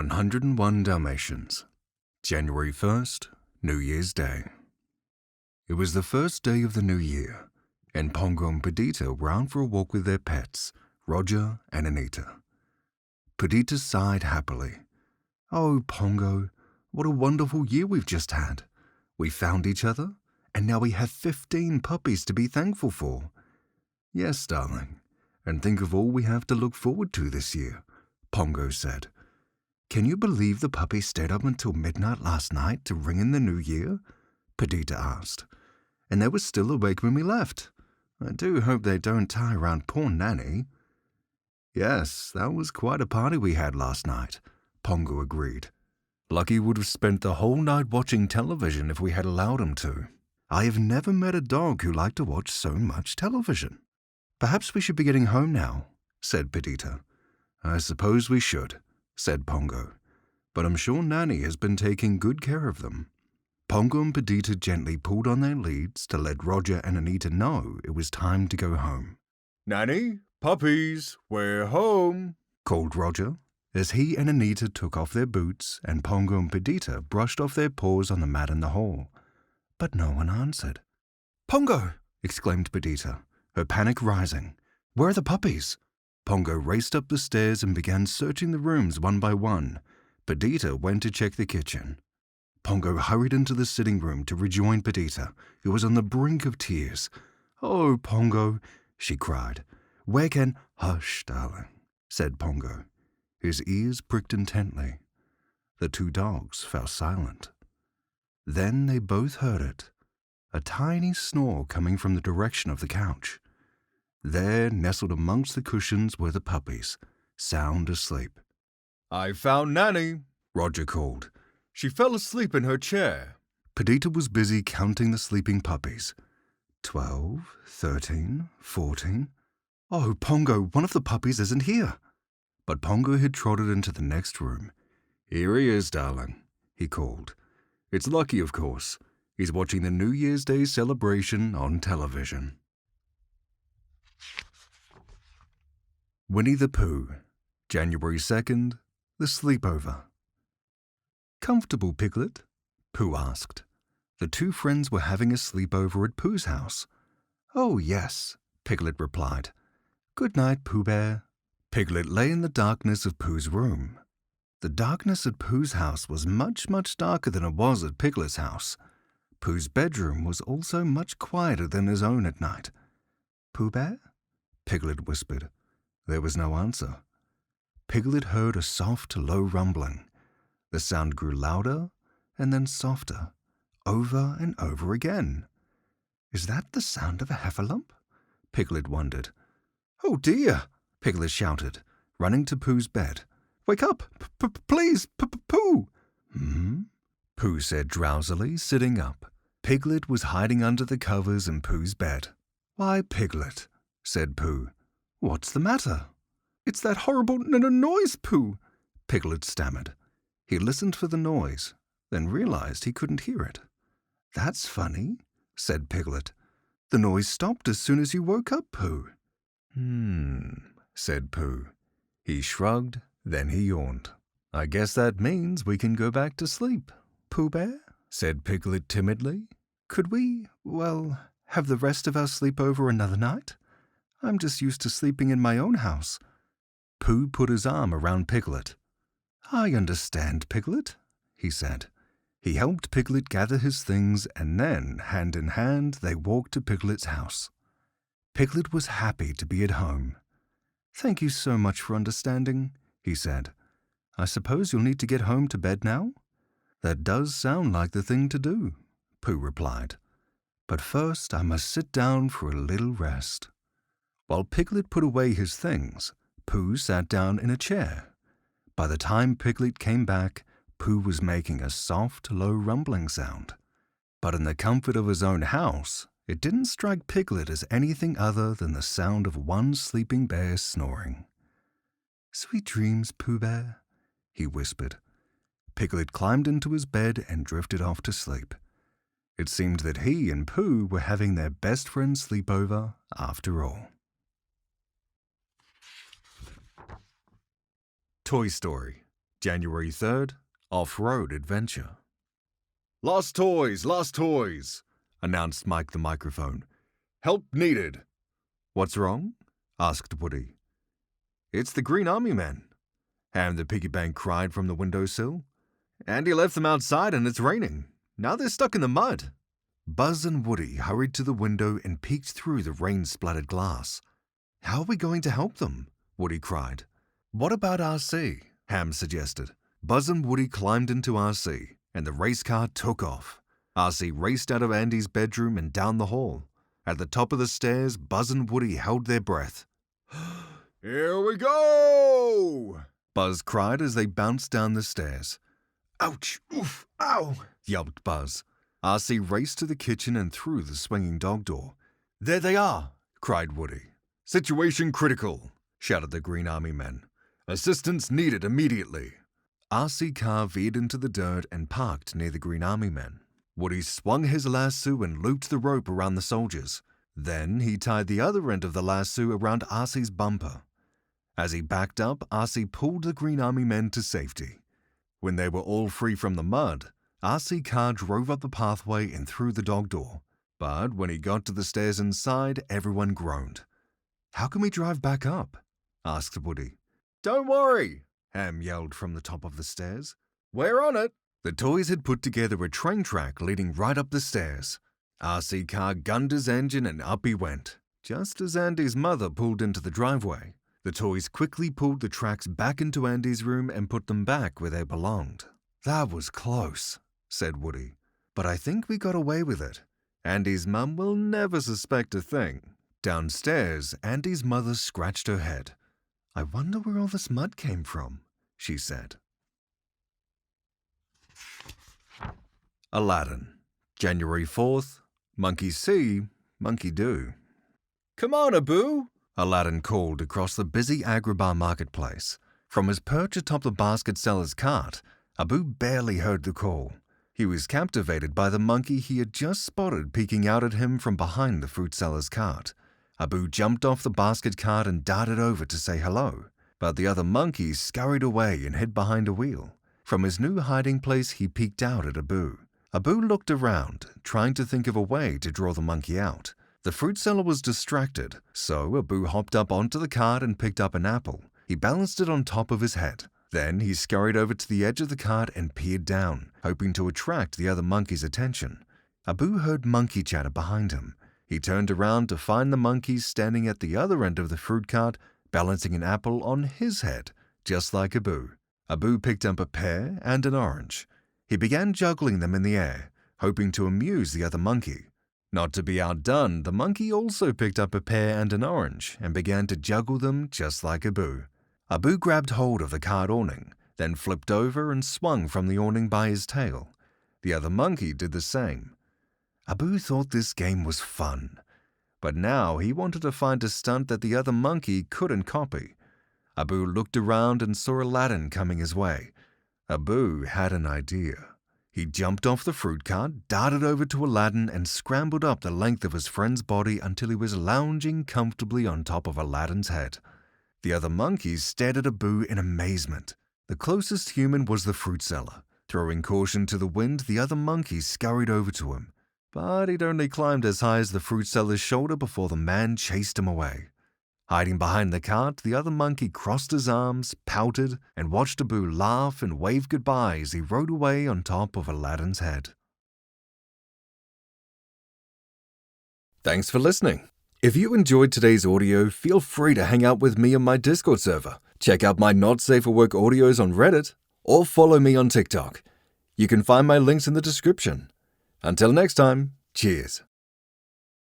101 Dalmatians, January 1st, New Year's Day. It was the first day of the new year, and Pongo and Perdita were out for a walk with their pets, Roger and Anita. Perdita sighed happily. "Oh, Pongo, what a wonderful year we've just had. We found each other, and now we have 15 puppies to be thankful for." "Yes, darling, and think of all we have to look forward to this year," Pongo said. "Can you believe the puppies stayed up until midnight last night to ring in the new year?" Perdita asked. "And they were still awake when we left. I do hope they don't tie around poor Nanny." "Yes, that was quite a party we had last night," Pongo agreed. "Lucky would have spent the whole night watching television if we had allowed him to. I have never met a dog who liked to watch so much television." "Perhaps we should be getting home now," said Perdita. "I suppose we should," said Pongo, "but I'm sure Nanny has been taking good care of them." Pongo and Perdita gently pulled on their leads to let Roger and Anita know it was time to go home. "Nanny, puppies, we're home," called Roger, as he and Anita took off their boots and Pongo and Perdita brushed off their paws on the mat in the hall. But no one answered. "Pongo!" exclaimed Perdita, her panic rising. "Where are the puppies?" Pongo raced up the stairs and began searching the rooms one by one. Perdita went to check the kitchen. Pongo hurried into the sitting room to rejoin Perdita, who was on the brink of tears. "Oh, Pongo," she cried. "Where can—" "Hush, darling," said Pongo. His ears pricked intently. The two dogs fell silent. Then they both heard it, a tiny snore coming from the direction of the couch. There, nestled amongst the cushions, were the puppies, sound asleep. "I found Nanny," Roger called. "She fell asleep in her chair." Perdita was busy counting the sleeping puppies. 12, 13, 14. "Oh, Pongo, one of the puppies isn't here." But Pongo had trotted into the next room. "Here he is, darling," he called. "It's Lucky, of course. He's watching the New Year's Day celebration on television." Winnie the Pooh, January 2nd, the sleepover. "Comfortable, Piglet?" Pooh asked. The two friends were having a sleepover at Pooh's house. "Oh, yes," Piglet replied. "Good night, Pooh Bear." Piglet lay in the darkness of Pooh's room. The darkness at Pooh's house was much, much darker than it was at Piglet's house. Pooh's bedroom was also much quieter than his own at night. "Pooh Bear?" Piglet whispered. There was no answer. Piglet heard a soft, low rumbling. The sound grew louder and then softer, over and over again. "Is that the sound of a heffalump?" Piglet wondered. "Oh dear!" Piglet shouted, running to Pooh's bed. "Wake up! Please, Pooh!" Pooh said drowsily, sitting up. Piglet was hiding under the covers in Pooh's bed. "Why, Piglet," said Pooh. "What's the matter?" "It's that horrible noise, Pooh," Piglet stammered. He listened for the noise, then realized he couldn't hear it. "That's funny," said Piglet. "The noise stopped as soon as you woke up, Pooh." Said Pooh. He shrugged, then he yawned. "I guess that means we can go back to sleep." "Pooh Bear," said Piglet timidly, "could we, have the rest of our sleepover another night? I'm just used to sleeping in my own house." Pooh put his arm around Piglet. "I understand, Piglet," he said. He helped Piglet gather his things, and then, hand in hand, they walked to Piglet's house. Piglet was happy to be at home. "Thank you so much for understanding," he said. "I suppose you'll need to get home to bed now?" "That does sound like the thing to do," Pooh replied. "But first I must sit down for a little rest." While Piglet put away his things, Pooh sat down in a chair. By the time Piglet came back, Pooh was making a soft, low rumbling sound. But in the comfort of his own house, it didn't strike Piglet as anything other than the sound of one sleeping bear snoring. "Sweet dreams, Pooh Bear," he whispered. Piglet climbed into his bed and drifted off to sleep. It seemed that he and Pooh were having their best friend sleepover after all. Toy Story, January 3rd, Off-Road Adventure. Lost toys, announced Mike the microphone. Help needed. What's wrong? Asked Woody. It's the Green Army men, Ham the piggy bank cried from the windowsill. Andy left them outside and it's raining. Now they're stuck in the mud. Buzz and Woody hurried to the window and peeked through the rain-splattered glass. How are we going to help them? Woody cried. What about RC? Ham suggested. Buzz and Woody climbed into RC, and the race car took off. RC raced out of Andy's bedroom and down the hall. At the top of the stairs, Buzz and Woody held their breath. Here we go! Buzz cried as they bounced down the stairs. Ouch! Oof! Ow! Yelped Buzz. RC raced to the kitchen and through the swinging dog door. There they are! Cried Woody. Situation critical! Shouted the Green Army men. Assistance needed immediately. RC car veered into the dirt and parked near the Green Army men. Woody swung his lasso and looped the rope around the soldiers. Then he tied the other end of the lasso around RC's bumper. As he backed up, RC pulled the Green Army men to safety. When they were all free from the mud, RC car drove up the pathway and through the dog door. But when he got to the stairs inside, everyone groaned. How can we drive back up? Asked Woody. Don't worry, Ham yelled from the top of the stairs. We're on it. The toys had put together a train track leading right up the stairs. RC car gunned his engine and up he went. Just as Andy's mother pulled into the driveway, the toys quickly pulled the tracks back into Andy's room and put them back where they belonged. That was close, said Woody, but I think we got away with it. Andy's mum will never suspect a thing. Downstairs, Andy's mother scratched her head. I wonder where all this mud came from, she said. Aladdin, January 4th, Monkey see, monkey do. Come on, Abu, Aladdin called across the busy Agrabah marketplace. From his perch atop the basket seller's cart, Abu barely heard the call. He was captivated by the monkey he had just spotted peeking out at him from behind the fruit seller's cart. Abu jumped off the basket cart and darted over to say hello, but the other monkey scurried away and hid behind a wheel. From his new hiding place, he peeked out at Abu. Abu looked around, trying to think of a way to draw the monkey out. The fruit seller was distracted, so Abu hopped up onto the cart and picked up an apple. He balanced it on top of his head. Then he scurried over to the edge of the cart and peered down, hoping to attract the other monkey's attention. Abu heard monkey chatter behind him. He turned around to find the monkey standing at the other end of the fruit cart, balancing an apple on his head, just like Abu. Abu picked up a pear and an orange. He began juggling them in the air, hoping to amuse the other monkey. Not to be outdone, the monkey also picked up a pear and an orange and began to juggle them just like Abu. Abu grabbed hold of the cart awning, then flipped over and swung from the awning by his tail. The other monkey did the same. Abu thought this game was fun, but now he wanted to find a stunt that the other monkey couldn't copy. Abu looked around and saw Aladdin coming his way. Abu had an idea. He jumped off the fruit cart, darted over to Aladdin, and scrambled up the length of his friend's body until he was lounging comfortably on top of Aladdin's head. The other monkeys stared at Abu in amazement. The closest human was the fruit seller. Throwing caution to the wind, the other monkeys scurried over to him. But he'd only climbed as high as the fruit seller's shoulder before the man chased him away. Hiding behind the cart, the other monkey crossed his arms, pouted, and watched Abu laugh and wave goodbye as he rode away on top of Aladdin's head. Thanks for listening. If you enjoyed today's audio, feel free to hang out with me on my Discord server, check out my Not Safe for Work audios on Reddit, or follow me on TikTok. You can find my links in the description. Until next time, cheers.